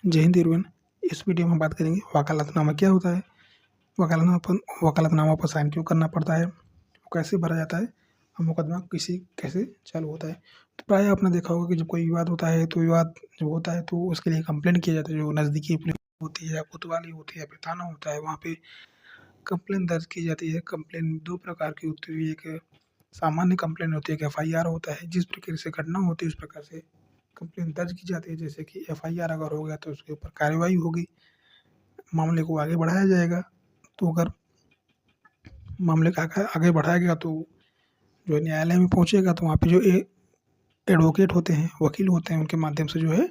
जय हिंद एवरीवन। इस वीडियो में हम बात करेंगे वकालतनामा क्या होता है, वकालतनामा पर साइन क्यों करना पड़ता है, वो कैसे भरा जाता है और मुकदमा कैसे चालू होता है। तो प्रायः आपने देखा होगा कि जब कोई विवाद होता है तो विवाद जब होता है तो उसके लिए कंप्लेंट किया जाता है। जो नज़दीकी पुलिस होती है या कोतवाली होती है या फिर थाना होता है, वहाँ पे कंप्लेंट दर्ज की जाती है। कंप्लेंट दो प्रकार की होती है, एक सामान्य कंप्लेंट होती है, एक FIR होता है। जिस प्रकार से घटना होती है उस प्रकार से कंप्लेंट दर्ज की जाती है। जैसे कि FIR अगर हो गया तो उसके ऊपर कार्रवाई होगी, मामले को आगे बढ़ाया जाएगा। तो अगर मामले को आगे बढ़ाया गया तो जो न्यायालय में पहुंचेगा तो वहाँ पे जो एडवोकेट होते हैं, वकील होते हैं, उनके माध्यम से जो है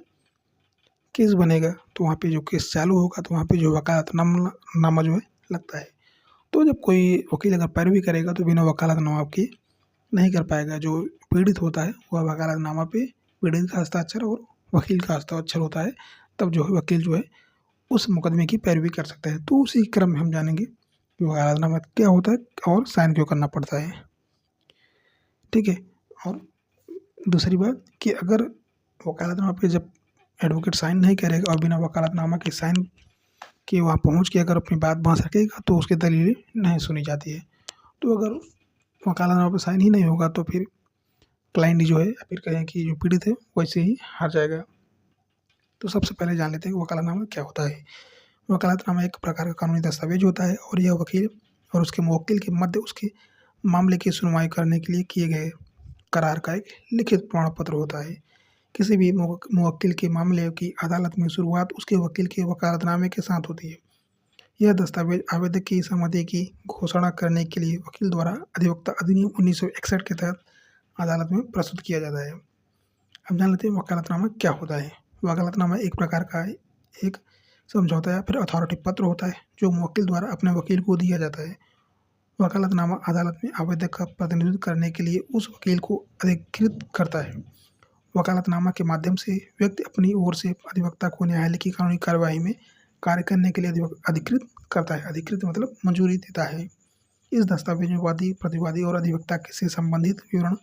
केस बनेगा। तो वहाँ पे जो केस चालू होगा तो वहाँ पे जो वकालतनामा जो है लगता है। तो जब कोई वकील अगर पैरवी करेगा तो बिना वकालतनामा के नहीं कर पाएगा। जो पीड़ित होता है वह वकालतनामा पे पीड़ित का हस्ताक्षर और वकील का हस्ताक्षर होता है, तब जो है वकील जो है उस मुकदमे की पैरवी कर सकता है। तो उसी क्रम में हम जानेंगे कि वकालतनामा क्या होता है और साइन क्यों करना पड़ता है। ठीक है। और दूसरी बात कि अगर वकालतनामा पे जब एडवोकेट साइन नहीं करेगा और बिना वकालतनामा के साइन के वहाँ पहुँच के अगर अपनी बात बांध सकेगा तो उसकी दलीलें नहीं सुनी जाती है। तो अगर वकालतनामा पे साइन ही नहीं होगा तो फिर क्लाइंट जो है या फिर कहें कि जो पीड़ित है वैसे ही हार जाएगा। तो सबसे पहले जान लेते हैं कि वकालतनामा क्या होता है। वकालतनामा एक प्रकार का कानूनी दस्तावेज होता है और यह वकील और उसके मुवक्किल के मध्य उसके मामले की सुनवाई करने के लिए किए गए करार का एक लिखित प्रमाण पत्र होता है। किसी भी मुवक्किल के मामले की अदालत में शुरुआत उसके वकील के वकालतनामे के साथ होती है। यह दस्तावेज आवेदक की सहमति की घोषणा करने के लिए वकील द्वारा अधिवक्ता अधिनियम 1961 के तहत अदालत में प्रस्तुत किया जाता है। अब जान लेते हैं वकालतनामा क्या होता है। वकालतनामा एक प्रकार का एक समझौता या फिर अथॉरिटी पत्र होता है जो मुवक्किल द्वारा अपने वकील को दिया जाता है। वकालतनामा अदालत में आवेदक का प्रतिनिधित्व करने के लिए उस वकील को अधिकृत करता है। वकालतनामा के माध्यम से व्यक्ति अपनी ओर से अधिवक्ता को न्यायालय की कानूनी कार्यवाही में कार्य करने के लिए अधिकृत करता है। अधिकृत मतलब मंजूरी देता है। इस दस्तावेज में वादी, प्रतिवादी और अधिवक्ता से संबंधित विवरण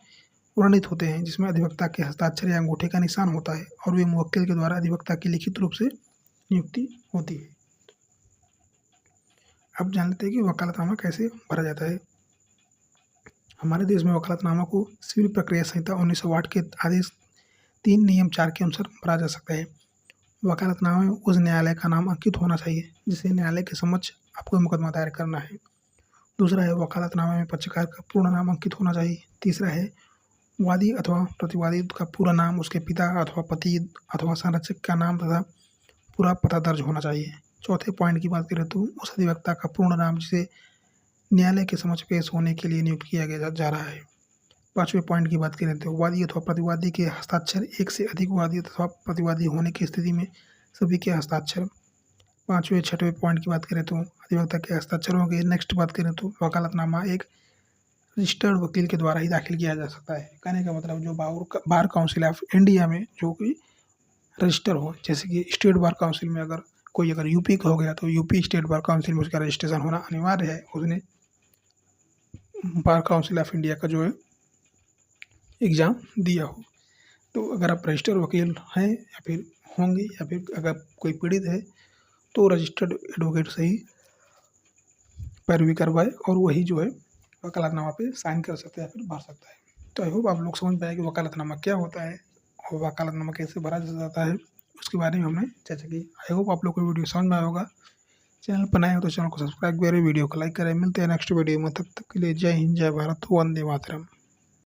वर्णित होते हैं, जिसमें अधिवक्ता के हस्ताक्षर या अंगूठे का निशान होता है और वे मुवक्किल के द्वारा अधिवक्ता की लिखित रूप से नियुक्ति होती है। अब जान लेते हैं कि वकालतनामा कैसे भरा जाता है। हमारे देश में वकालतनामा को सिविल प्रक्रिया संहिता 1908 के आदेश 3 नियम 4 के अनुसार भरा जा सकता है। वकालतनामा में उस न्यायालय का नाम अंकित होना चाहिए जिसे न्यायालय के समक्ष आपको मुकदमा दायर करना है। दूसरा है वकालतनामा में पक्षकार का पूर्ण नाम अंकित होना चाहिए। तीसरा है वादी अथवा प्रतिवादी का पूरा नाम, उसके पिता अथवा पति अथवा संरक्षक का नाम तथा पूरा पता दर्ज होना चाहिए। चौथे पॉइंट की बात करें तो उस अधिवक्ता का पूर्ण नाम जिसे न्यायालय के समक्ष पेश होने के लिए नियुक्त किया गया जा रहा है। पाँचवें पॉइंट की बात करें तो वादी अथवा प्रतिवादी के हस्ताक्षर, एक से अधिक वादी अथवा प्रतिवादी होने की स्थिति में सभी के हस्ताक्षर। पाँचवें छठवें पॉइंट की बात करें तो अधिवक्ता के हस्ताक्षरों के नेक्स्ट बात करें तो वकालतनामा एक रजिस्टर्ड वकील के द्वारा ही दाखिल किया जा सकता है। कहने का मतलब जो बार काउंसिल ऑफ इंडिया में जो कि रजिस्टर हो, जैसे कि स्टेट बार काउंसिल में अगर यूपी का हो गया तो यूपी स्टेट बार काउंसिल में उसका रजिस्ट्रेशन होना अनिवार्य है। उसने बार काउंसिल ऑफ इंडिया का जो है एग्ज़ाम दिया हो। तो अगर आप रजिस्टर्ड वकील हैं या फिर होंगे या फिर अगर कोई पीड़ित है तो रजिस्टर्ड एडवोकेट से ही पैरवी करवाए और वही जो है वकालतनामा पे साइन कर सकता है या फिर भर सकता है। तो आई होप आप लोग समझ पाए कि वकालतनामा क्या होता है और वकालतनामा कैसे भरा जाता है, उसके बारे में हमने चर्चा की। आई होप आप लोग को वीडियो समझ में आया होगा। चैनल पर नए हो तो चैनल को सब्सक्राइब करें, वीडियो को लाइक करें। मिलते हैं नेक्स्ट वीडियो में, तब तक के लिए जय हिंद, जय भारत, वंदे मातरम।